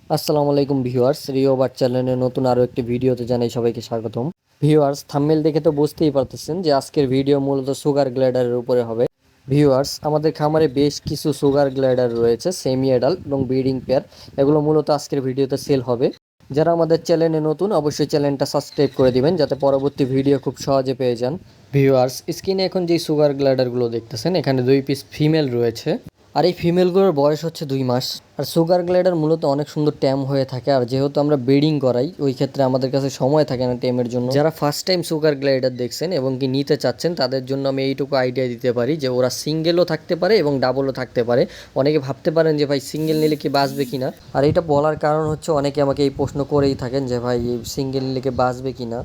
আসসালামু আলাইকুম viewers, Rio but চ্যানেলের নতুন আরও একটি ভিডিওতে জানাই সবাইকে স্বাগতম। ভিউয়ার্স, থাম্বনেল দেখে তো বুঝতেই পারতেছেন যে আজকের ভিডিও মূলত সুগার গ্লাইডারের উপরে হবে। ভিউয়ার্স, আমাদের খামারে বেশ কিছু সুগার গ্লাইডার রয়েছে, সেমি অ্যাডাল্ট এবং ব্রিডিং পেয়ার। এগুলো মূলত আজকের ভিডিওতে সেল হবে। যারা আমাদের চ্যানেলে নতুন অবশ্যই চ্যানেলটা সাবস্ক্রাইব করে দিবেন যাতে পরবর্তী ভিডিও খুব সহজে পেয়ে যান। ভিউয়ার্স, স্ক্রিনে এখন যেই সুগার গ্লাইডারগুলো দেখতেছেন এখানে 2 পিস ফিমেল রয়েছে, আর এই ফিমেলগুলোর বয়স হচ্ছে 2 মাস। আর সুগার গ্লাইডার মূলত অনেক সুন্দর ট্যাম হয়ে থাকে, আর যেহেতু আমরা ব্রিডিং করাই ওই ক্ষেত্রে আমাদের কাছে সময় থাকে না ট্যামের জন্য। যারা ফার্স্ট টাইম সুগার গ্লাইডার দেখছেন এবং কি নিতে চাচ্ছেন তাদের জন্য আমি এইটুকু আইডিয়া দিতে পারি যে ওরা সিঙ্গেলও থাকতে পারে এবং ডাবলও থাকতে পারে। অনেকে ভাবতে পারেন যে ভাই সিঙ্গেল নিলে কি বাঁচবে কিনা, আর এটা বলার কারণ হচ্ছে অনেকে আমাকে এই প্রশ্ন করেই থাকেন যে ভাই সিঙ্গেল নিলে কি বাঁচবে কিনা।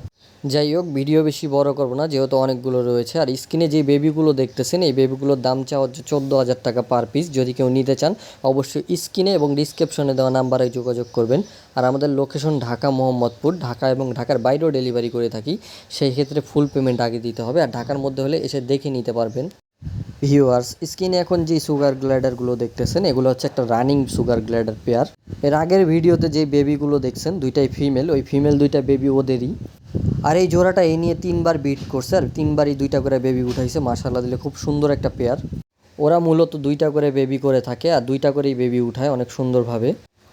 যাই হোক, ভিডিও বেশি বড় করবো না যেহেতু অনেকগুলো রয়েছে। আর স্ক্রিনে যে বেবিগুলো দেখতেছেন এই বেবিগুলোর দাম চাওয়া হচ্ছে 14,000 টাকা পার পিস। যদি কেউ নিতে চান অবশ্যই স্ক্রিনে এবং ডিসক্রিপশনে দেওয়া নাম্বারে যোগাযোগ করবেন। আর আমাদের লোকেশন ঢাকা মোহাম্মদপুর, ঢাকা এবং ঢাকার বাইরেও ডেলিভারি করে থাকি। সেই ক্ষেত্রে ফুল পেমেন্ট আগে দিতে হবে, আর ঢাকার মধ্যে হলে এসে দেখে নিতে পারবেন। ভিউয়ার্স, স্ক্রিনে এখন যে সুগার গ্লাইডারগুলো দেখতেছেন এগুলো হচ্ছে একটা রানিং সুগার গ্লাইডার পেয়ার। এর আগের ভিডিওতে যে বেবিগুলো দেখছেন দুইটাই ফিমেল, ওই ফিমেল দুইটা বেবি ওদেরই। আর এই জোড়াটা এই নিয়ে 3বার বিট করছে, আর 3বারই 2টা করে বেবি উঠাইছে। মাশাআল্লাহ দিলে খুব সুন্দর একটা পেয়ার। ওরা মূলত 2টা করে বেবি করে থাকে আর 2টা করেই বেবি উঠায় অনেক সুন্দরভাবে।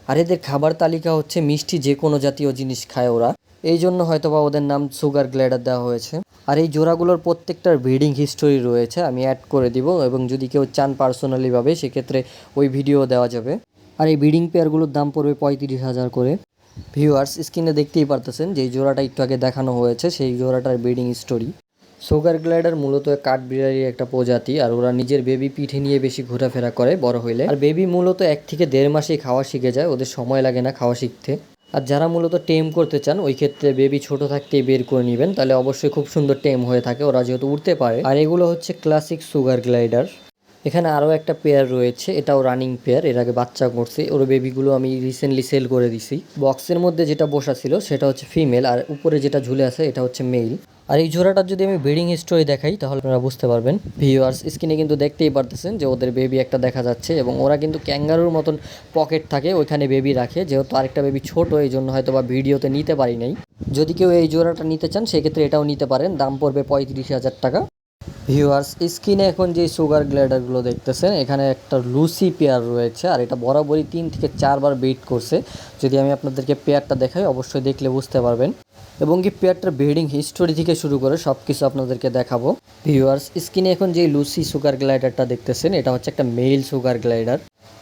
আর এদের খাবার তালিকা হচ্ছে মিষ্টি যে কোনো জাতীয় জিনিস খায় ওরা, এই জন্য হয়তোবা ওদের নাম সুগার গ্লাইডার দেওয়া হয়েছে। আর এই জোড়াগুলোর প্রত্যেকটার ব্রিডিং হিস্টোরি রয়েছে, আমি অ্যাড করে দিব, এবং যদি কেউ চান পার্সোনালিভাবে সেক্ষেত্রে ওই ভিডিও দেওয়া যাবে। আর এই ব্রিডিং পেয়ারগুলোর দাম পড়বে 35,000 করে। ভিউয়ার্স, স্ক্রিনে দেখতেই পারতেছেন যে জোড়াটা একটু আগে দেখানো হয়েছে সেই জোড়াটার ব্রিডিং স্টোরি। সুগার গ্লাইডার মূলত কাঠবিড়ালির একটা প্রজাতি, আর ওরা নিজের বেবি পিঠে নিয়ে বেশি ঘোরাফেরা করে বড় হইলে। আর বেবি মূলত 1 থেকে 1.5 মাসেই খাওয়া শিখে যায়, ওদের সময় লাগে না খাওয়া শিখতে। আর যারা মূলত টেম করতে চান ওই ক্ষেত্রে বেবি ছোট থাকতেই বের করে নেবেন, তাহলে অবশ্যই খুব সুন্দর টেম হয়ে থাকে ওরা যেহেতু উঠতে পারে। আর এগুলো হচ্ছে ক্লাসিক সুগার গ্লাইডার। এখানে আরও একটা পেয়ার রয়েছে, এটাও রানিং পেয়ার, এর আগে বাচ্চা করছে। ওর বেবিগুলো আমি রিসেন্টলি সেল করে দিছি। বক্সের মধ্যে যেটা বসা ছিল সেটা হচ্ছে ফিমেল, আর উপরে যেটা ঝুলে আছে এটা হচ্ছে মেল। আর এই জোড়াটার যদি আমি ব্রিডিং হিস্টোরি দেখাই তাহলে আপনারা বুঝতে পারবেন। ভিউয়ার্স, স্ক্রিনে কিন্তু দেখতেই পারতেছেন যে ওদের বেবি একটা দেখা যাচ্ছে, এবং ওরা কিন্তু ক্যাঙ্গারুর মতন পকেট থাকে ওইখানে বেবি রাখে। যেহেতু আরেকটা বেবি ছোট এই জন্য হয়তো বা ভিডিওতে নিতে পারি নাই। যদি কেউ এই জোড়াটা নিতে চান সেক্ষেত্রে এটাও নিতে পারেন, দাম পড়বে 35,000 টাকা। ভিউয়ার্স, স্ক্রিনে এখন যে সুগার গ্লাইডারগুলো দেখতেছেন এখানে একটা লুসি পেয়ার রয়েছে, আর এটা বরাবরই 3 থেকে 4বার বিট করছে। যদি আমি আপনাদেরকে পেয়ারটা দেখাই অবশ্যই দেখলে বুঝতে পারবেন, এবং কি পেয়ারটার ব্রিডিং হিস্টোরি থেকে শুরু করে সব কিছু আপনাদেরকে দেখাবো। ভিউয়ার্স, স্ক্রিনে এখন যে লুসি সুগার গ্লাইডারটা দেখতেছেন এটা হচ্ছে একটা মেল সুগার গ্লাইডার।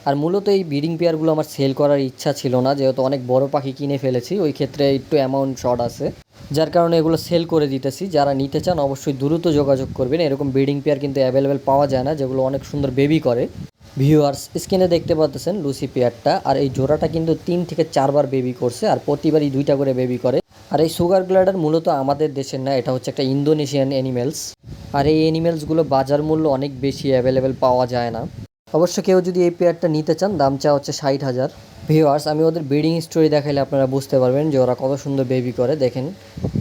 আর মূলত এই ব্রিডিং পেয়ারগুলো আমার সেল করার ইচ্ছা ছিল না, যেহেতু অনেক বড় পাখি কিনে ফেলেছি, ওই ক্ষেত্রে একটু অ্যামাউন্ট শর্ট আছে, যার কারণে এগুলো সেল করে দিতেছি। যারা নিতে চান অবশ্যই দ্রুত যোগাযোগ করবেন। এরকম ব্রিডিং পেয়ার কিন্তু অ্যাভেলেবেল পাওয়া যায় না যেগুলো অনেক সুন্দর বেবি করে। ভিউয়ার্স, স্ক্রিনে দেখতে পাচ্ছেন লুসি পেয়ারটা, আর এই জোড়াটা কিন্তু 3 থেকে 4বার বেবি করছে, আর প্রতিবারই 2টা করে বেবি করে। আর এই সুগার গ্লাইডার মূলত আমাদের দেশের না, এটা হচ্ছে একটা ইন্দোনেশিয়ান অ্যানিমেলস। আর এই অ্যানিমেলসগুলো বাজার মূল্য অনেক বেশি, অ্যাভেলেবেল পাওয়া যায় না। অবশ্য কেউ যদি এই পেয়ারটা নিতে চান দাম চা হচ্ছে 60,000। ভিউয়ার্স, আমি ওদের ব্রিডিং স্টোরি দেখাইলে আপনারা বুঝতে পারবেন যে ওরা কত সুন্দর বেবি করে। দেখেন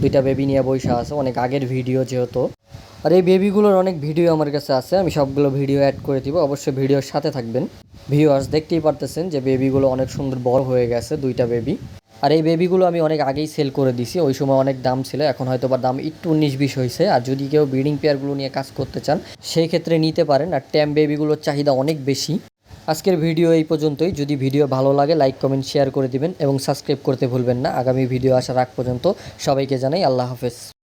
2টা বেবি নিয়ে বসে আছে, অনেক আগের ভিডিও যেহেতু। আর এই বেবিগুলোর অনেক ভিডিও আমার কাছে আছে, আমি সবগুলো ভিডিও অ্যাড করে দিব, অবশ্যই ভিডিওর সাথে থাকবেন। ভিউয়ার্স, দেখতেই পারতেছেন যে বেবিগুলো অনেক সুন্দর বড় হয়ে গেছে, 2টা বেবি। আর এই বেবিগুলো আমি অনেক আগেই সেল করে দিছি, ওই সময় অনেক দাম ছিল, এখন হয়তো বা দাম একটু 19-20 হয়েছে। আর যদি কেউ ব্রিডিং পেয়ারগুলো নিয়ে কাজ করতে চান সেই ক্ষেত্রে নিতে পারেন। আর ট্যাম বেবিগুলোর চাহিদা অনেক বেশি। আজকের ভিডিও এই পর্যন্তই। যদি ভিডিও ভালো লাগে লাইক কমেন্ট শেয়ার করে দিবেন এবং সাবস্ক্রাইব করতে ভুলবেন না। আগামী ভিডিও আসার আগ পর্যন্ত সবাইকে জানাই আল্লাহ হাফেজ।